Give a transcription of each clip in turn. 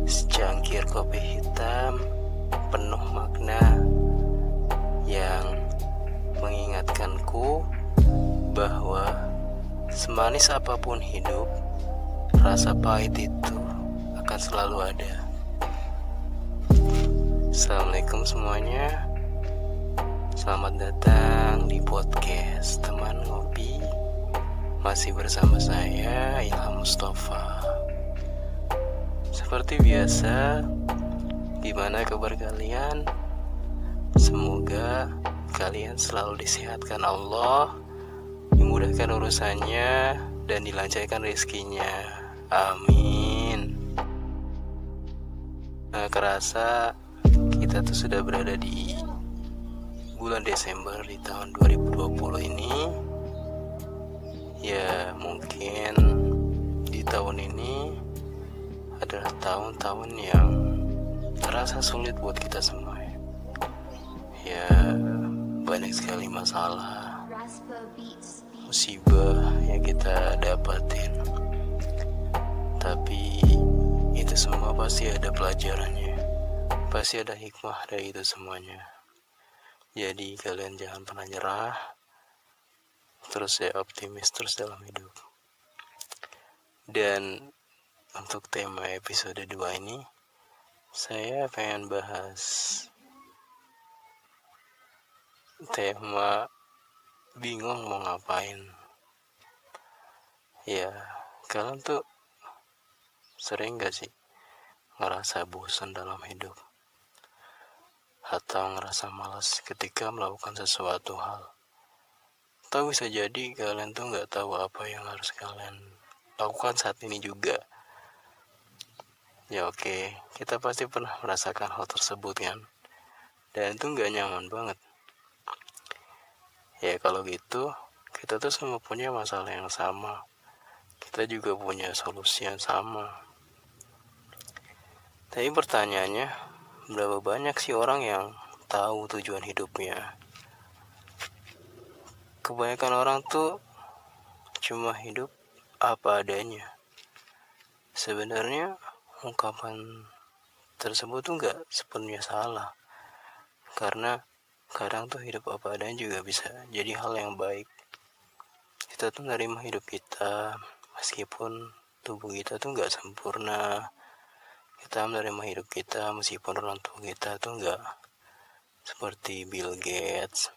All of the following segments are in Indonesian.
Secangkir kopi hitam penuh makna yang mengingatkanku bahwa semanis apapun hidup, rasa pahit itu akan selalu ada. Assalamualaikum semuanya. Selamat datang di podcast Teman Ngopi. Masih bersama saya Ilham Mustafa. Seperti biasa, gimana kabar kalian? Semoga kalian selalu disehatkan Allah, dimudahkan urusannya, dan dilancarkan rezekinya. Amin. Nah, kerasa kita tuh sudah berada di bulan Desember di tahun 2020 ini. Ya, mungkin di tahun ini adalah tahun-tahun yang terasa sulit buat kita semua. Ya, banyak sekali masalah, musibah yang kita dapatin. Tapi itu semua pasti ada pelajarannya, pasti ada hikmah dari itu semuanya. Jadi kalian jangan pernah nyerah, terus ya optimis terus dalam hidup. Dan untuk tema episode 2 ini, saya pengen bahas tema bingung mau ngapain. Ya, kalian tuh sering gak sih ngerasa bosan dalam hidup? Atau ngerasa malas ketika melakukan sesuatu hal? Atau bisa jadi kalian tuh gak tahu apa yang harus kalian lakukan saat ini juga. Ya oke, kita pasti pernah merasakan hal tersebut kan? Dan itu gak nyaman banget. Ya kalau gitu, kita tuh semua punya masalah yang sama. Kita juga punya solusi yang sama. Tapi pertanyaannya, berapa banyak sih orang yang tahu tujuan hidupnya? Kebanyakan orang tuh cuma hidup apa adanya. Sebenarnya ungkapan tersebut tuh gak sepenuhnya salah. Karena kadang tuh hidup apa adanya juga bisa jadi hal yang baik. Kita tuh menerima hidup kita meskipun tubuh kita tuh gak sempurna. Kita menerima hidup kita meskipun orang tua kita tuh gak seperti Bill Gates,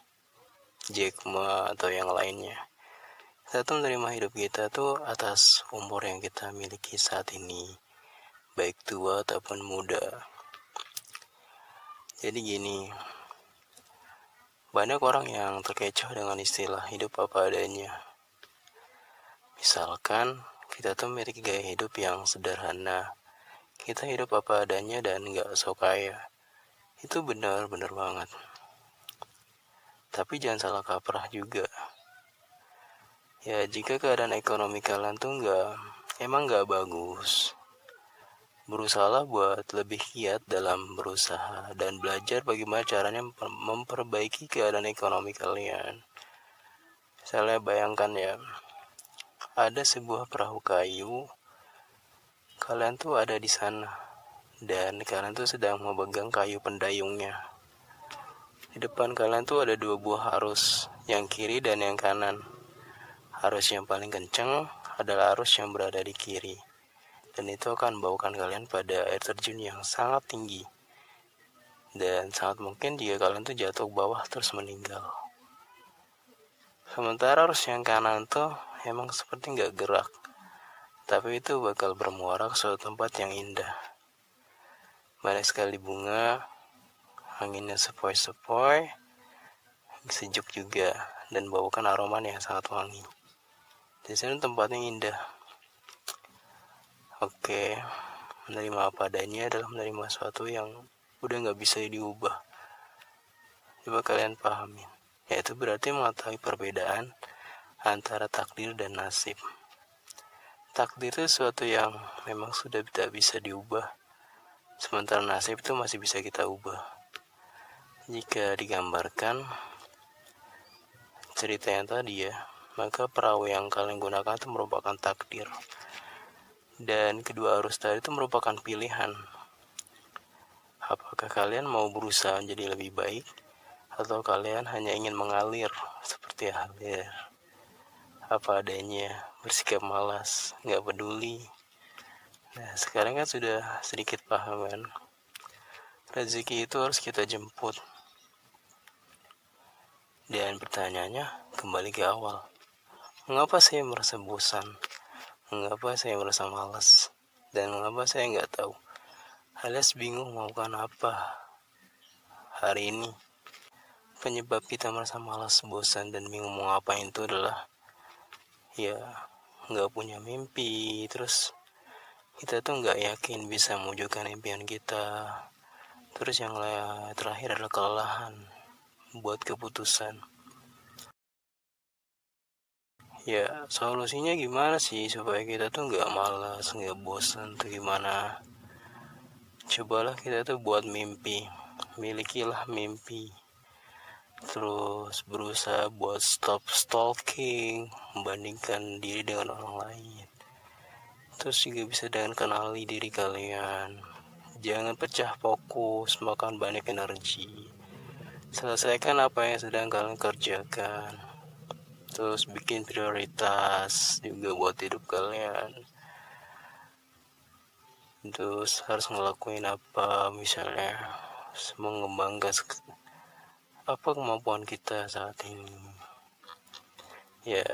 Jack Ma, atau yang lainnya. Kita tuh menerima hidup kita tuh atas umur yang kita miliki saat ini, baik tua ataupun muda. Jadi gini, banyak orang yang terkecoh dengan istilah hidup apa adanya. Misalkan kita tuh memiliki gaya hidup yang sederhana, kita hidup apa adanya dan gak sok kaya. Itu benar-benar banget. Tapi jangan salah kaprah juga. Ya jika keadaan ekonomi kalian tuh emang gak bagus, berusahalah buat lebih giat dalam berusaha dan belajar bagaimana caranya memperbaiki keadaan ekonomi kalian. Misalnya bayangkan ya, ada sebuah perahu kayu, kalian tuh ada di sana dan kalian tuh sedang memegang kayu pendayungnya. Di depan kalian tuh ada dua buah arus, yang kiri dan yang kanan. Arus yang paling kencang adalah arus yang berada di kiri, dan itu akan membawakan kalian pada air terjun yang sangat tinggi. Dan sangat mungkin jika kalian tuh jatuh ke bawah terus meninggal. Sementara arus yang kanan tuh emang seperti gak gerak, tapi itu bakal bermuara ke suatu tempat yang indah. Banyak sekali bunga, anginnya sepoi-sepoi, sejuk juga, dan bawakan aroma yang sangat wangi. Di sana tempatnya indah. Oke, menerima apa adanya adalah menerima sesuatu yang udah gak bisa diubah. Coba kalian pahami, yaitu berarti mengetahui perbedaan antara takdir dan nasib. Takdir itu sesuatu yang memang sudah tidak bisa diubah, sementara nasib itu masih bisa kita ubah. Jika digambarkan cerita yang tadi ya, maka perahu yang kalian gunakan itu merupakan takdir. Dan kedua arus tadi itu merupakan pilihan. Apakah kalian mau berusaha jadi lebih baik, atau kalian hanya ingin mengalir seperti alir, apa adanya, bersikap malas, nggak peduli. Nah, sekarang kan sudah sedikit paham kan, rezeki itu harus kita jemput. Dan pertanyaannya kembali ke awal, mengapa saya merasa bosan, mengapa saya merasa malas, dan mengapa saya nggak tahu alias bingung mau melakukan apa hari ini. Penyebab kita merasa malas, bosan, dan bingung mau ngapain itu adalah ya nggak punya mimpi. Terus kita tuh nggak yakin bisa mewujudkan impian kita. Terus yang terakhir adalah kelelahan buat keputusan. Ya solusinya gimana sih supaya kita tuh nggak malas, nggak bosan tuh gimana? Cobalah kita tuh buat mimpi, milikilah mimpi. Terus berusaha buat stop stalking, membandingkan diri dengan orang lain. Terus juga bisa dengan kenali diri kalian. Jangan pecah fokus, makan banyak energi. Selesaikan apa yang sedang kalian kerjakan. Terus bikin prioritas juga buat hidup kalian. Terus harus ngelakuin apa, misalnya mengembangkan apa kemampuan kita saat ini. Ya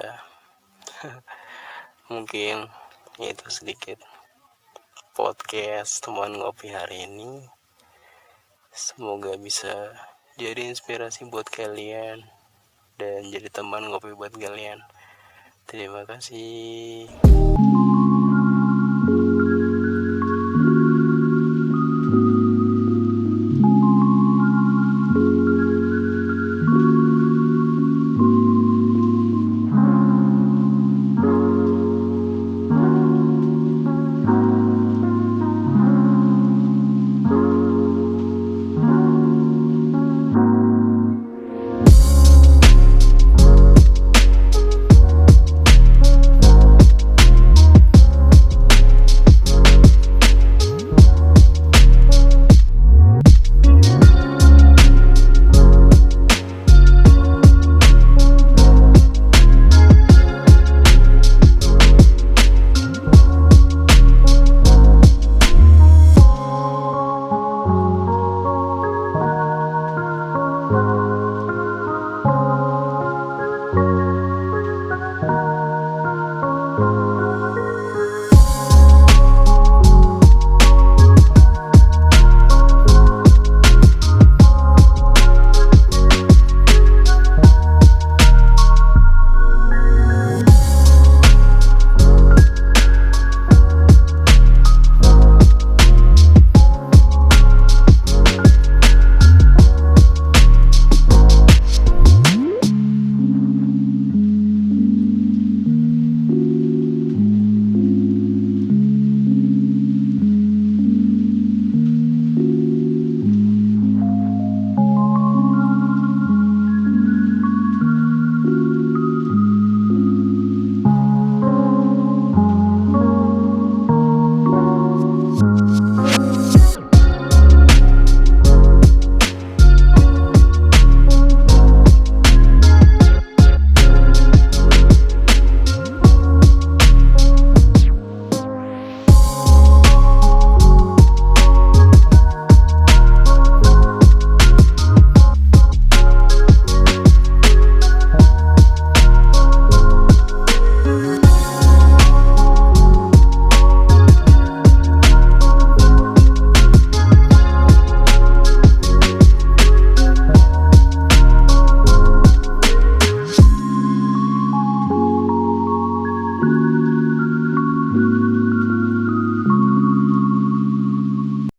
mungkin itu sedikit podcast teman ngopi hari ini. Semoga bisa jadi inspirasi buat kalian dan jadi teman ngopi buat kalian. Terima kasih.